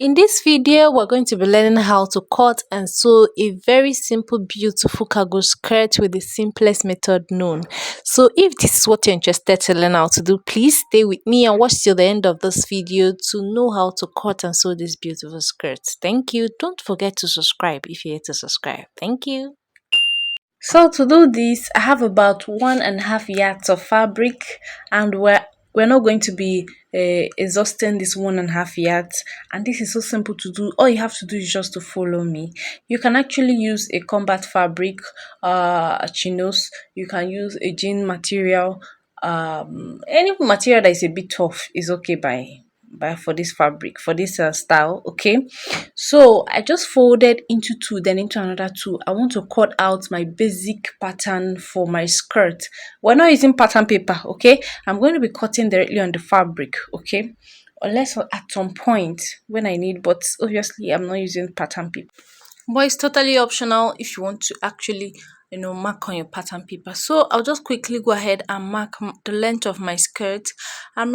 In this video, we're going to be learning how to cut and sew a very simple, beautiful cargo skirt with the simplest method known. So if this is what you're interested to learn how to do, please stay with me and watch till the end of this video to know how to cut and sew this beautiful skirt. Thank you. Don't forget to subscribe if you're here to subscribe. Thank you. So to do this, I have about 1.5 yards of fabric, and we're not going to be exhausting this 1.5 yards. And this is so simple to do. All you have to do is just to follow me. You can actually use a combat fabric, a chinos. You can use a jean material. Any material that is a bit tough is okay by for this fabric, for this style. Okay, so I just folded into two, then into another two. I want to cut out my basic pattern for my skirt. We're not using pattern paper. Okay, I'm going to be cutting directly on the fabric. Okay, unless at some point when I need, but obviously I'm not using pattern paper, but it's totally optional if you want to actually mark on your pattern paper. So I'll just quickly go ahead and mark the length of my skirt. I'm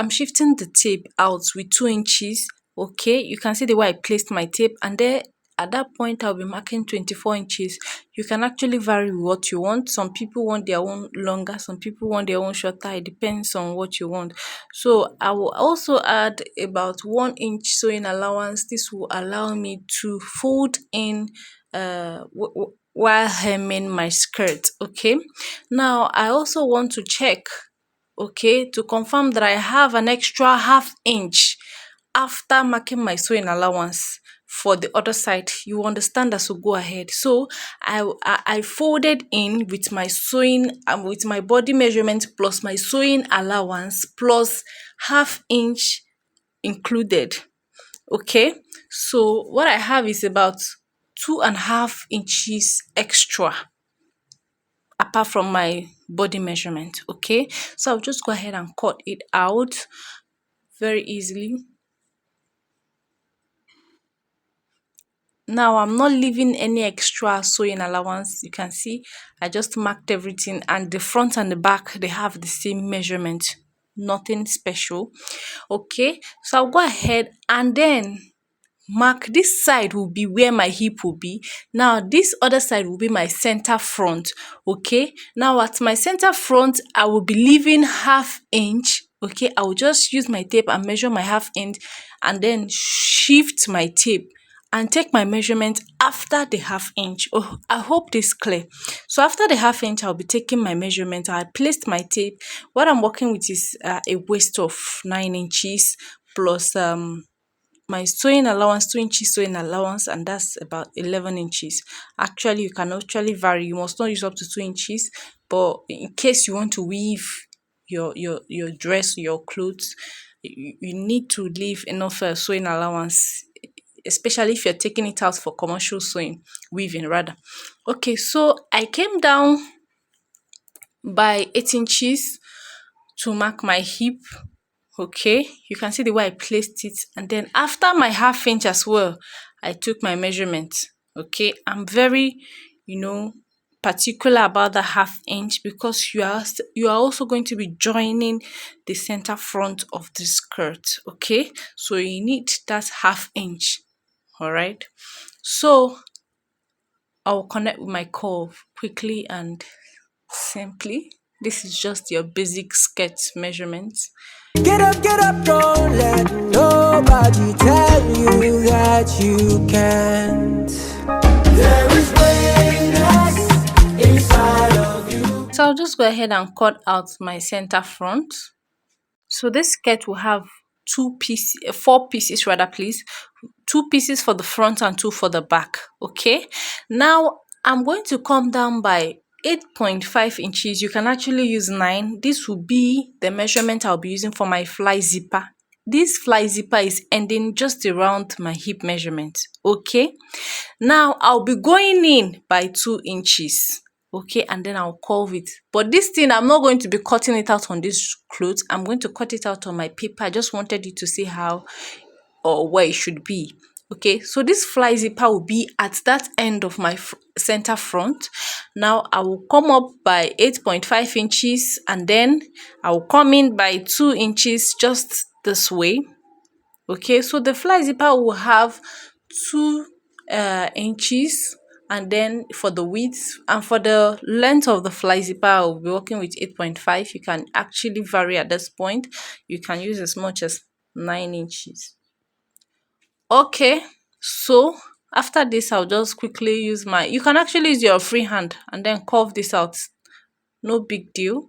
shifting the tape out with 2 inches. Okay, you can see the way I placed my tape, and there at that point I'll be marking 24 inches. You can actually vary what you want. Some people want their own longer, some people want their own shorter. It depends on what you want. So I will also add about 1 inch sewing allowance. This will allow me to fold in while hemming my skirt. Okay, now I also want to check, okay, to confirm that I have an extra 1/2 inch after marking my sewing allowance for the other side. You understand that, so go ahead. So I folded in with my sewing with my body measurement plus my sewing allowance plus 1/2 inch included. Okay, so what I have is about 2.5 inches extra apart from my body measurement. Okay, so I'll just go ahead and cut it out very easily. Now I'm not leaving any extra sewing allowance. You can see I just marked everything, and the front and the back, they have the same measurement, nothing special. Okay, so I'll go ahead and then mark this side will be where my hip will be. Now this other side will be my center front. Okay, now at my center front I will be leaving 1/2 inch. Okay, I will just use my tape and measure my 1/2 inch, and then shift my tape and take my measurement after the 1/2 inch. Oh, I hope this is clear. So after the 1/2 inch, I'll be taking my measurement. I placed my tape. What I'm working with is a waist of 9 inches plus my sewing allowance, 2 inches sewing allowance, and that's about 11 inches. Actually, you can actually vary. You must not use up to 2 inches, but in case you want to weave your dress, your clothes, you need to leave enough sewing allowance, especially if you're taking it out for commercial sewing, weaving rather. Okay, so I came down by 8 inches to mark my hip. Okay, you can see the way I placed it, and then after my 1/2 inch as well, I took my measurement. Okay, I'm very particular about the 1/2 inch because you are also going to be joining the center front of the skirt. Okay, so you need that 1/2 inch. All right, so I will connect with my curve quickly and simply. This is just your basic skirt measurements. Get up, don't let nobody tell you that you can't. There is greatness inside of you. So I'll just go ahead and cut out my center front. So this skirt will have 4 pieces rather, please. 2 pieces for the front and 2 for the back. Okay, now I'm going to come down by 8.5 inches. You can actually use 9. This will be the measurement I'll be using for my fly zipper. This fly zipper is ending just around my hip measurement. Okay, now I'll be going in by 2 inches. Okay, and then I'll curve it, but this thing I'm not going to be cutting it out on this clothes. I'm going to cut it out on my paper. I just wanted you to see how or where it should be. Okay, so this fly zipper will be at that end of my center front. Now I will come up by 8.5 inches, and then I will come in by 2 inches just this way. Okay, so the fly zipper will have 2 inches, and then for the width and for the length of the fly zipper, I'll be working with 8.5. You can actually vary at this point. You can use as much as 9 inches. Okay, so after this, I'll just quickly use you can actually use your free hand and then curve this out. No big deal.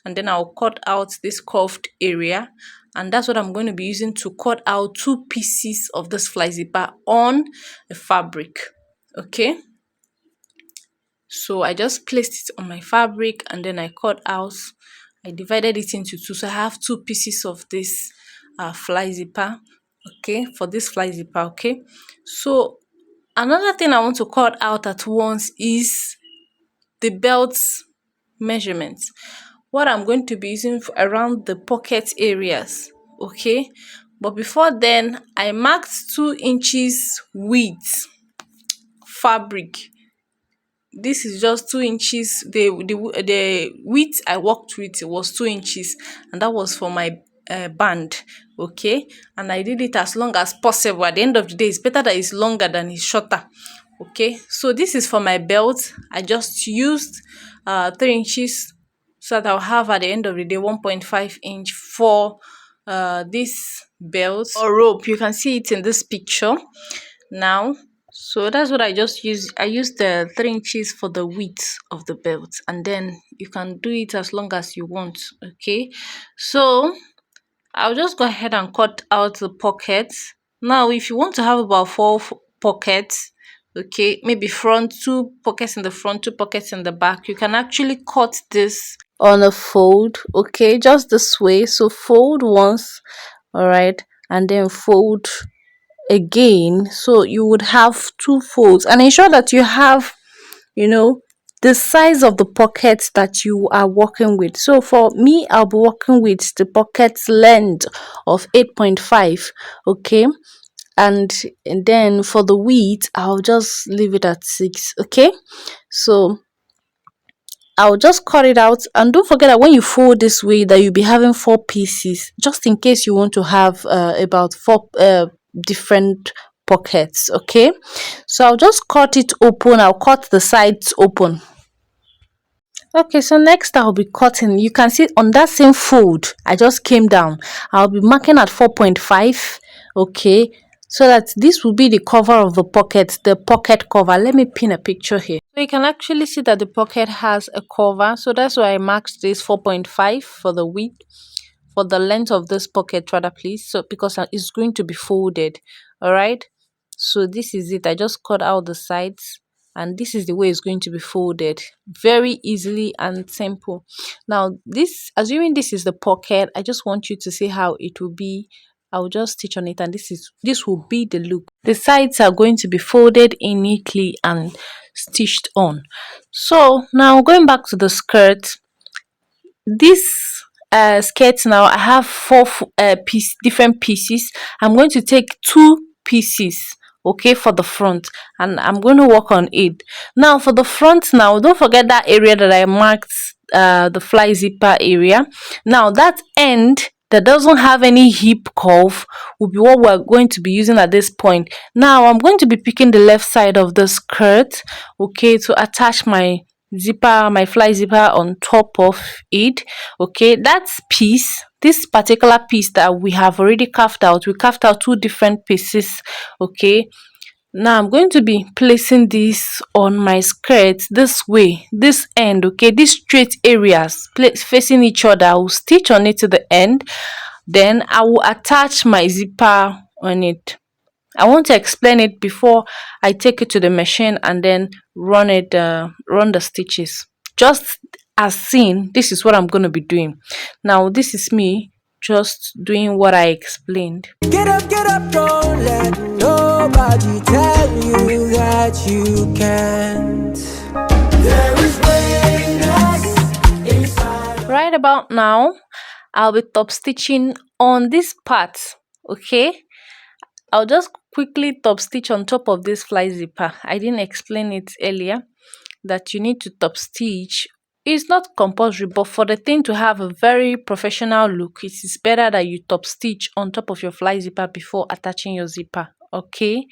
And then I'll cut out this curved area, and that's what I'm going to be using to cut out 2 pieces of this fly zipper on a fabric. Okay, so I just placed it on my fabric and then I cut out, I divided it into two, so I have 2 pieces of this fly zipper. Okay, for this fly zipper. Okay, so another thing I want to cut out at once is the belt measurements. What I'm going to be using around the pocket areas. Okay, but before then, I marked 2 inches width fabric. This is just 2 inches. The width I worked with was 2 inches, and that was for my band. Okay, and I did it as long as possible. At the end of the day, it's better that it's longer than it's shorter. Okay, so this is for my belt. I just used 3 inches, so that I'll have at the end of the day 1.5 inch for this belt or rope. You can see it in this picture now. So that's what I just used. I used the 3 inches for the width of the belt, and then you can do it as long as you want. Okay, so I'll just go ahead and cut out the pockets. Now, if you want to have about 4 pockets, okay, maybe front, 2 pockets in the front, 2 pockets in the back, you can actually cut this on a fold. Okay, just this way. So fold once, all right, and then fold again, so you would have 2 folds, and ensure that you have, you know, the size of the pockets that you are working with. So for me, I'll be working with the pocket's length of 8.5. Okay, and then for the width, I'll just leave it at 6. Okay, so I'll just cut it out, and don't forget that when you fold this way, that you'll be having 4 pieces, just in case you want to have about 4 different pockets. Okay, so I'll just cut it open. I'll cut the sides open. Okay, so next I'll be cutting. You can see on that same fold I just came down, I'll be marking at 4.5. Okay, so that this will be the cover of the pocket, the pocket cover. Let me pin a picture here, so you can actually see that the pocket has a cover. So that's why I marked this 4.5 for the width, for the length of this pocket rather, please, so because it's going to be folded. All right, so this is it. I just cut out the sides, and this is the way it's going to be folded, very easily and simple. Now, this, assuming this is the pocket, I just want you to see how it will be. I'll just stitch on it, and this will be the look. The sides are going to be folded in neatly and stitched on. So now, going back to the skirt, this skirt, now I have different pieces. I'm going to take 2 pieces, okay, for the front, and I'm going to work on it. Now for the front, now don't forget that area that I marked, the fly zipper area. Now that end that doesn't have any hip curve will be what we're going to be using at this point. Now I'm going to be picking the left side of the skirt, okay, to attach my zipper, my fly zipper on top of it. Okay, that's piece, this particular piece that we have already carved out, we carved out 2 different pieces. Okay, now I'm going to be placing this on my skirt this way, this end. Okay, these straight areas facing each other, I will stitch on it to the end, then I will attach my zipper on it. I want to explain it before I take it to the machine and then run the stitches. Just as seen, this is what I'm going to be doing. Now, this is me just doing what I explained. Get up, don't let nobody tell you that you can't. There is greatness inside. Right about now, I'll be top stitching on this part. Okay, I'll just quickly top stitch on top of this fly zipper. I didn't explain it earlier that you need to top stitch It's not compulsory, but for the thing to have a very professional look, it is better that you top stitch on top of your fly zipper before attaching your zipper. Okay,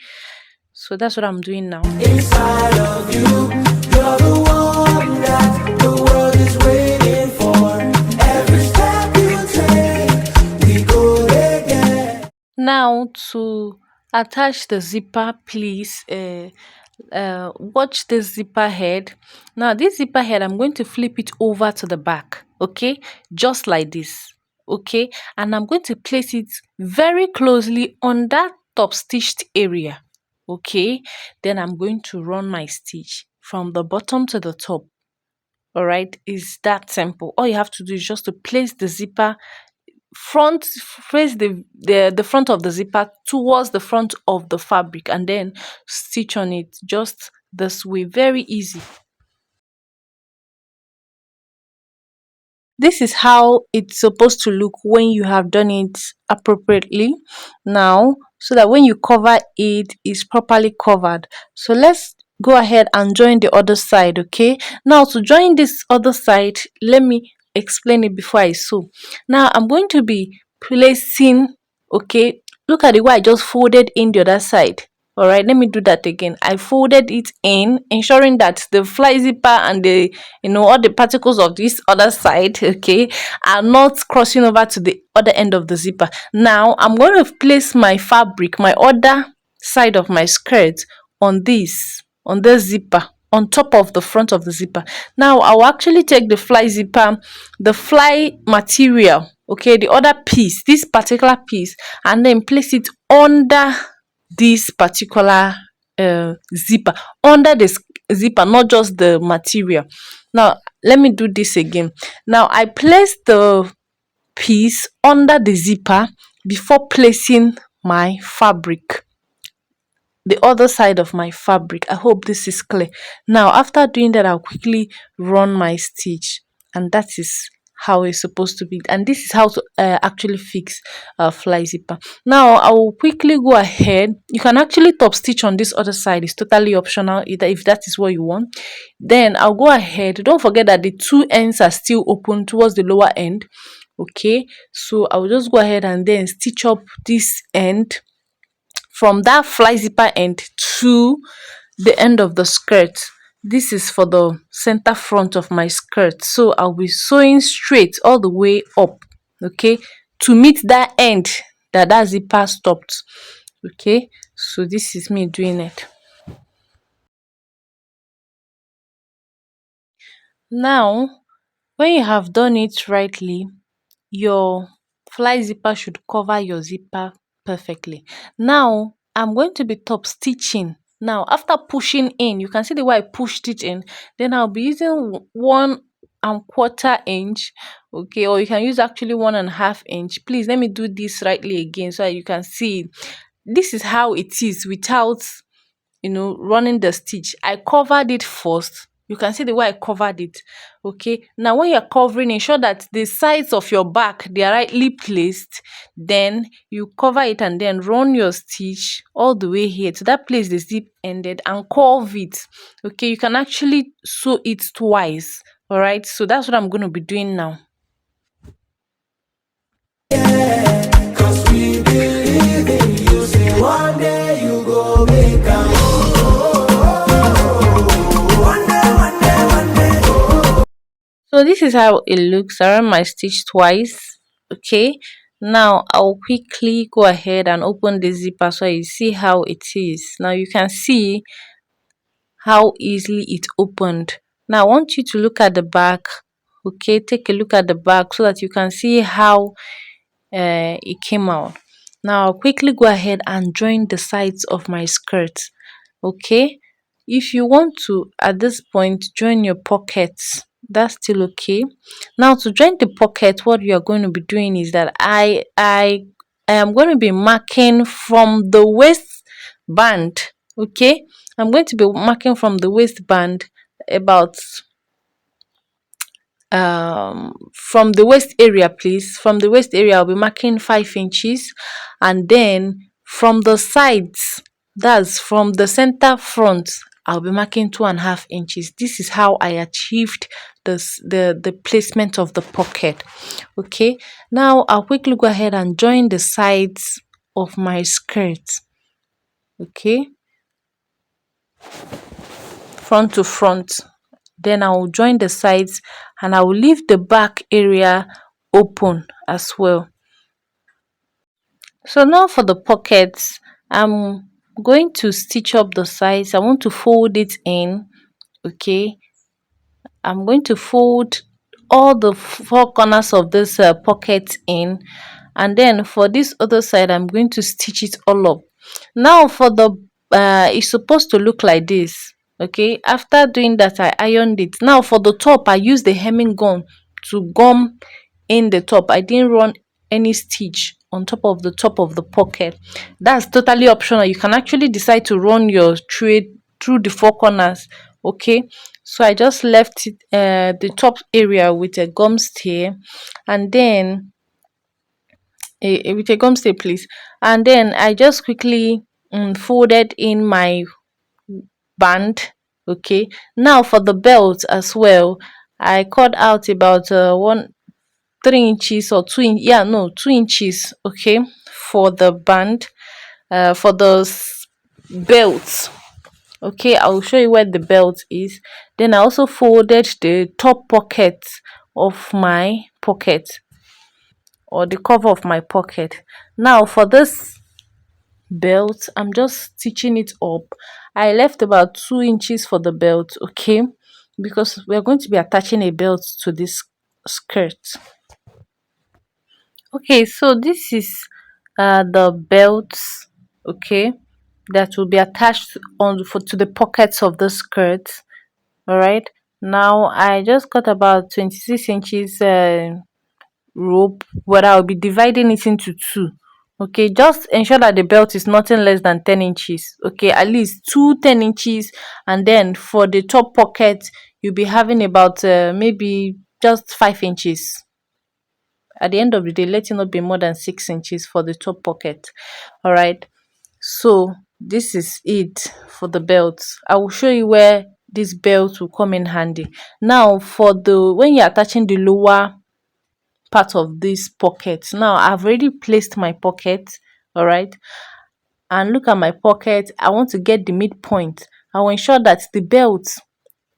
so that's what I'm doing now. Inside of you, you're the one that the world is waiting for. Every step you take, we go again. Now to attach the zipper, please watch the zipper head. Now this zipper head, I'm going to flip it over to the back, okay, just like this, okay, and I'm going to place it very closely on that top stitched area, okay. Then I'm going to run my stitch from the bottom to the top. All right, is that simple. All you have to do is just to place the zipper front, face the front of the zipper towards the front of the fabric, and then stitch on it just this way. Very easy. This is how it's supposed to look when you have done it appropriately now, so that when you cover it is properly covered. So let's go ahead and join the other side. Okay, now to join this other side, let me explain it before I sew. Now I'm going to be placing, okay, look at the way I just folded in the other side. All right, let me do that again. I folded it in, ensuring that the fly zipper and the, all the particles of this other side, okay, are not crossing over to the other end of the zipper. Now I'm going to place my fabric, my other side of my skirt, on this zipper, on top of the front of the zipper. Now I'll actually take the fly zipper, the fly material, okay, the other piece, this particular piece, and then place it under this particular zipper, under the zipper, not just the material. Now let me do this again. Now I place the piece under the zipper before placing my fabric, the other side of my fabric. I hope this is clear. Now after doing that, I'll quickly run my stitch, and that is how it's supposed to be, and this is how to actually fix a fly zipper. Now I will quickly go ahead. You can actually top stitch on this other side, it's totally optional, either if that is what you want. Then I'll go ahead. Don't forget that the two ends are still open towards the lower end, okay. So I will just go ahead and then stitch up this end from that fly zipper end to the end of the skirt. This is for the center front of my skirt, so I'll be sewing straight all the way up, okay, to meet that end that zipper stopped, okay. So this is me doing it now. When you have done it rightly, your fly zipper should cover your zipper perfectly. Now I'm going to be top stitching. Now after pushing in, you can see the way I pushed it in, then I'll be using 1¼ inch, okay, or you can use actually 1.5 inch. Please let me do this rightly again so that you can see. This is how it is without running the stitch. I covered it first. You can see the way I covered it, okay. Now when you're covering, ensure that the sides of your back, they are rightly placed. Then you cover it and then run your stitch all the way here to that place the zip ended, and curve it, okay. You can actually sew it twice. All right, so that's what I'm going to be doing now. Cause we believe in you. Say one day you go make So this is how it looks. I run my stitch twice, okay. Now I'll quickly go ahead and open the zipper so you see how it is. Now you can see how easily it opened. Now I want you to look at the back, okay. Take a look at the back so that you can see how it came out. Now I'll quickly go ahead and join the sides of my skirt, okay. If you want to at this point join your pockets, that's still okay. Now to join the pocket, what you are going to be doing is that I am going to be marking from the waistband, okay. I'm going to be marking from the waistband about from the waist area, please. From the waist area I'll be marking 5 inches, and then from the sides, that's from the center front, I'll be marking 2.5 inches. This is how I achieved the placement of the pocket. Okay, now I'll quickly go ahead and join the sides of my skirt. Okay, front to front. Then I will join the sides and I will leave the back area open as well. So now for the pockets, I'm going to stitch up the sides. I want to fold it in. Okay, I'm going to fold all the four corners of this pocket in, and then for this other side I'm going to stitch it all up. Now for the it's supposed to look like this. Okay, after doing that I ironed it. Now for the top I used the hemming gun to gum in the top. I didn't run any stitch on top of the pocket. That's totally optional. You can actually decide to run your thread through the four corners. Okay, so I just left it, the top area with a gum stay, and then with a gum stay please, and then I just quickly folded in my band. Okay, now for the belt as well, I cut out about 1 3 inches or 2 inches, okay, for the band, for the belt. Okay, I'll show you where the belt is. Then I also folded the top pocket of my pocket, or the cover of my pocket. Now for this belt, I'm just stitching it up. I left about 2 inches for the belt, okay, because we're going to be attaching a belt to this skirt. Okay, so this is the belts, okay, that will be attached on to the pockets of the skirt. All right, now I just got about 26 inches rope, but I'll be dividing it into two. Okay, just ensure that the belt is nothing less than 10 inches. Okay, at least 2 10 inches, and then for the top pocket you'll be having about maybe just 5 inches. At the end of the day, let it not be more than 6 inches for the top pocket. All right, so this is it for the belt. I will show you where this belt will come in handy. Now for the when you're attaching the lower part of this pocket, now I've already placed my pocket. All right, and look at my pocket. I want to get the midpoint. I will ensure that the belt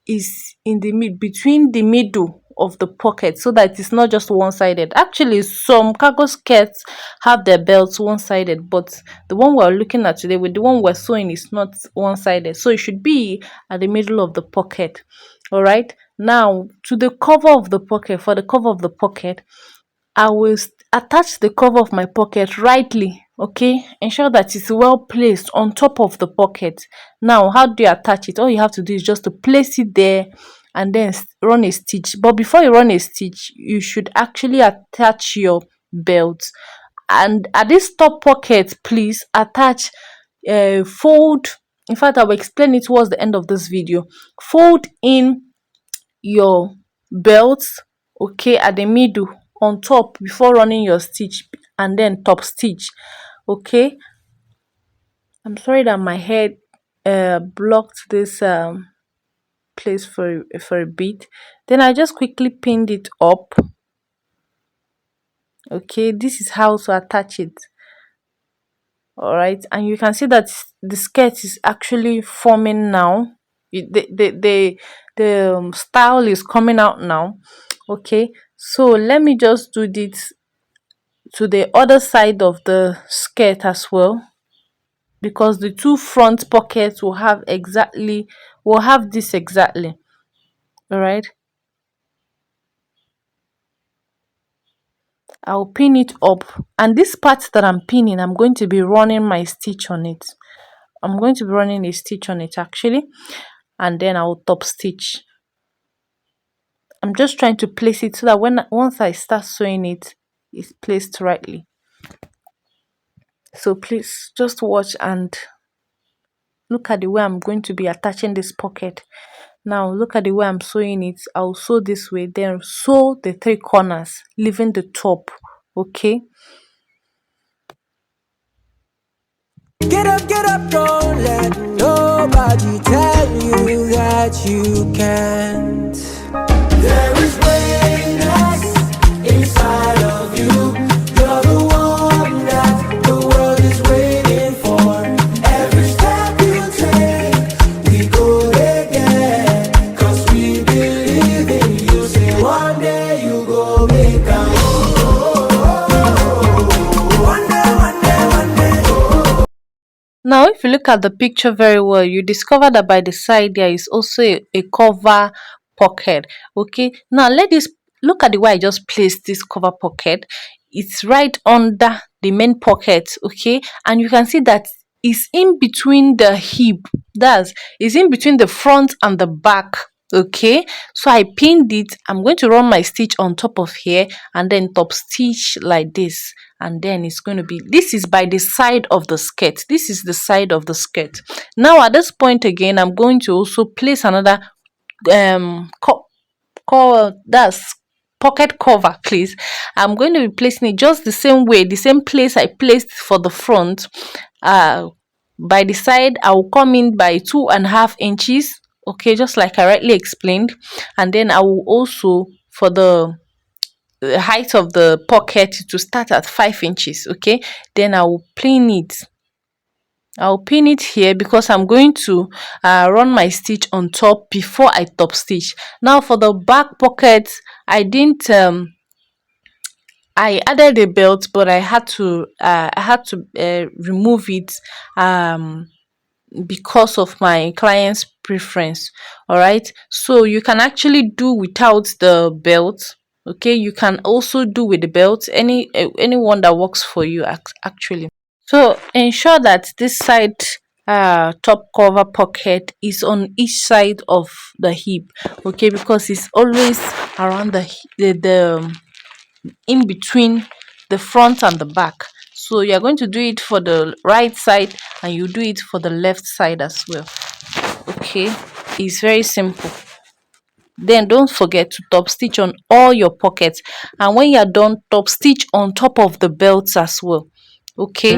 is in the between the middle of the pocket, so that it's not just one-sided. Actually, some cargo skirts have their belts one-sided, but the one we're looking at today, with the one we're sewing, is not one-sided, so it should be at the middle of the pocket. All right, now to the cover of the pocket. For the cover of the pocket, I will attach the cover of my pocket rightly. Okay, ensure that it's well placed on top of the pocket. Now, how do you attach it? All you have to do is just to place it there and then run a stitch. But before you run a stitch, you should actually attach your belt. And at this top pocket, please attach fold. In fact, I will explain it towards the end of this video. Fold in your belt, okay, at the middle on top before running your stitch, and then top stitch. Okay, I'm sorry that my head blocked this place for a bit. Then I just quickly pinned it up. Okay, this is how to attach it. All right, and you can see that the skirt is actually forming now. The style is coming out now. Okay, so let me just do this to the other side of the skirt as well, because the two front pockets will have this exactly. All right, I'll pin it up, and this part that I'm pinning, I'm going to be running my stitch on it. I'm going to be running a stitch on it actually, and then I'll top stitch. I'm just trying to place it so that once I start sewing it, it's placed rightly. So please just watch and look at the way I'm going to be attaching this pocket. Now look at the way I'm sewing it. I'll sew this way, then sew the three corners, leaving the top. Okay, Get up, don't let nobody tell you can't. There is greatness inside of you. You're the one that the world is waiting for. Every step you take, we go again. Cause we believe in you. Say one day you go make a one day, one day, one day. Now, if you look at the picture very well, you discover that by the side there is also a cover pocket. Okay, now let this look at the way I just placed this cover pocket. It's right under the main pocket. Okay, and you can see that it's in between the hip. That's is in between the front and the back. Okay, so I pinned it. I'm going to run my stitch on top of here and then top stitch like this, and then it's going to be, this is by the side of the skirt, this is the side of the skirt. Now at this point again, I'm going to also place another that's pocket cover, please. I'm going to be placing it just the same way, the same place I placed for the front. By the side, I will come in by 2.5 inches, okay, just like I rightly explained. And then I will also, for the height of the pocket, to start at 5 inches, okay. Then I'll pin it here because I'm going to run my stitch on top before I top stitch. Now for the back pocket, I didn't I added a belt, but I had to remove it because of my client's preference. All right, so you can actually do without the belt. Okay, you can also do with the belt, anyone that works for you actually. So ensure that this side top cover pocket is on each side of the hip, okay, because it's always around the in between the front and the back. So you're going to do it for the right side and you do it for the left side as well. Okay, it's very simple. Then don't forget to top stitch on all your pockets, and when you're done, top stitch on top of the belts as well. Okay.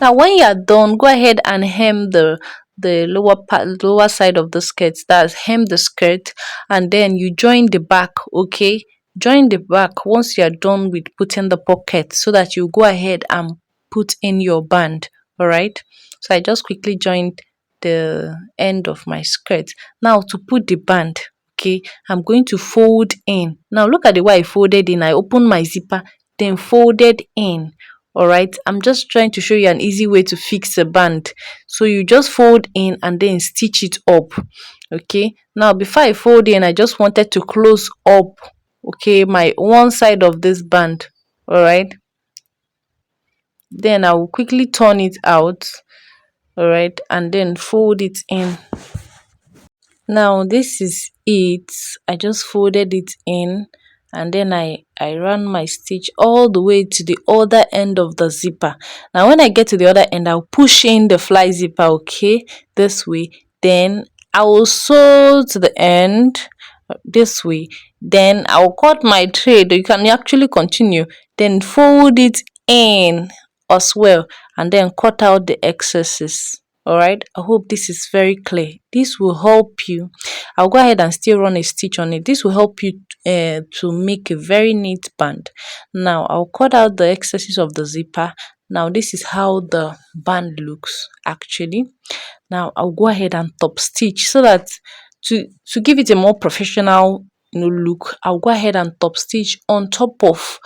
Now, when you are done, go ahead and hem the lower part, lower side of the skirt. That's hem the skirt, and then you join the back. Okay, join the back once you are done with putting the pocket, so that you go ahead and put in your band. All right. So I just quickly joined the end of my skirt. Now to put the band. Okay, I'm going to fold in. Now look at the way I folded in. I opened my zipper, then folded in. All right, I'm just trying to show you an easy way to fix a band. So you just fold in and then stitch it up. Okay, now before I fold in, I just wanted to close up, okay, my one side of this band. All right, then I will quickly turn it out. All right, and then fold it in. Now this is it. I just folded it in, and then I ran my stitch all the way to the other end of the zipper. Now when I get to the other end, I'll push in the fly zipper, okay, this way. Then I will sew to the end this way. Then I'll cut my thread. You can actually continue, then fold it in as well, and then cut out the excesses. All right, I hope this is very clear. This will help you. I'll go ahead and still run a stitch on it. This will help you to make a very neat band. Now I'll cut out the excesses of the zipper. Now this is how the band looks actually. Now I'll go ahead and top stitch, so that to give it a more professional look, I'll go ahead and top stitch on top of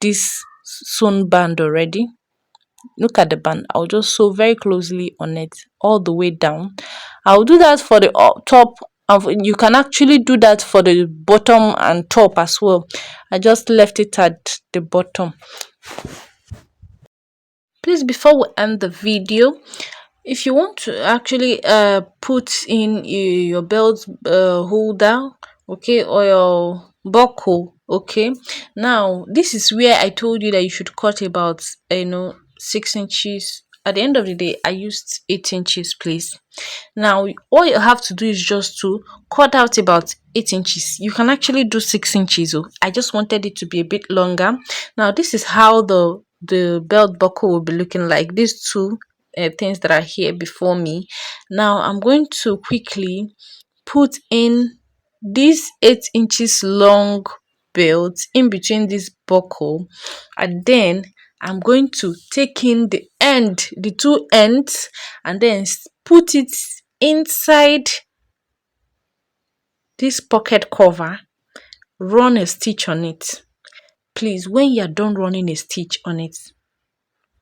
this sewn band already. Look at the band. I'll just sew very closely on it all the way down. I'll do that for the top. You can actually do that for the bottom and top as well. I just left it at the bottom. Please, before we end the video, if you want to actually put in your belt holder, okay, or your buckle, okay, now this is where I told you that you should cut about 6 inches at the end of the day I used 8 inches, please. Now all you have to do is just to cut out about 8 inches. You can actually do 6 inches. Oh, I just wanted it to be a bit longer. Now this is how the belt buckle will be looking like. These two things that are here before me. Now I'm going to quickly put in this 8 inches long belt in between this buckle, and then I'm going to take in the two ends, and then put it inside this pocket cover, run a stitch on it. Please, when you're done running a stitch on it,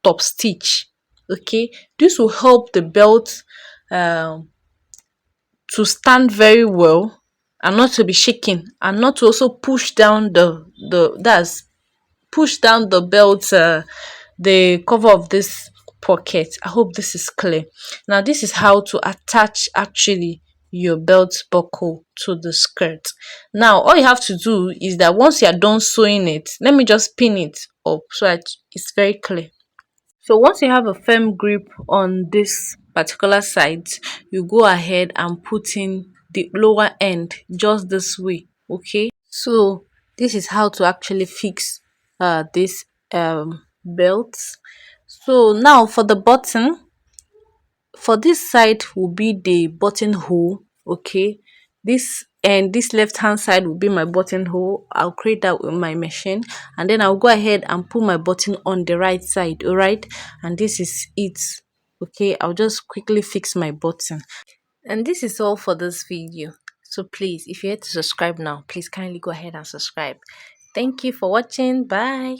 top stitch. Okay, this will help the belt um to stand very well, and not to be shaking, and not to also push down the that's push down the belt, the cover of this pocket. I hope this is clear. Now this is how to attach actually your belt buckle to the skirt. Now all you have to do is that once you are done sewing it, let me just pin it up so that it's very clear. So once you have a firm grip on this particular side, you go ahead and put in the lower end just this way. Okay. So this is how to actually fix this belt. So now for the button, for this side will be the buttonhole. Okay, this left hand side will be my buttonhole. I'll create that with my machine, and then I'll go ahead and put my button on the right side. All right, and this is it. Okay, I'll just quickly fix my button. And this is all for this video. So please, if you're here to subscribe now, please kindly go ahead and subscribe. Thank you for watching. Bye.